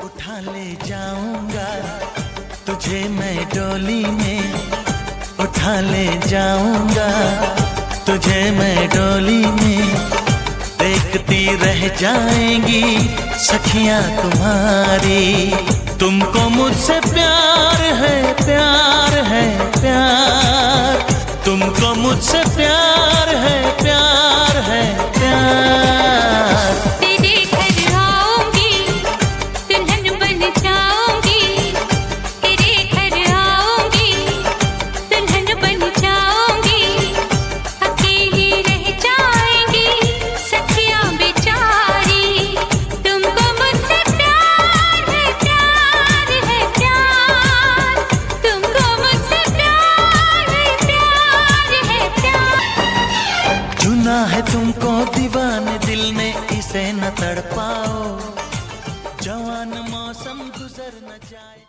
उठा ले जाऊंगा तुझे मैं डोली में, उठा ले जाऊंगा तुझे मैं डोली में। देखती रह जाएंगी सखियां तुम्हारी, तुमको मुझसे प्यार है, प्यार है, प्यार। तुमको मुझसे प्यार है, प्यार है, प्यार। तेरे घर आऊंगी, दुल्हन बन जाऊंगी। तेरे घर आऊंगी, दुल्हन बन जाऊंगी। अकेली रह जाएंगी सखियां बेचारी, तुमको मुझसे प्यार है, प्यार है, प्यार। तुमको मुझसे प्यार है, प्यार है, प्यार। चुना है तुमको दीवाने दिल ने, इसे न तड़पाओ। जवान मौसम गुजर न जाए।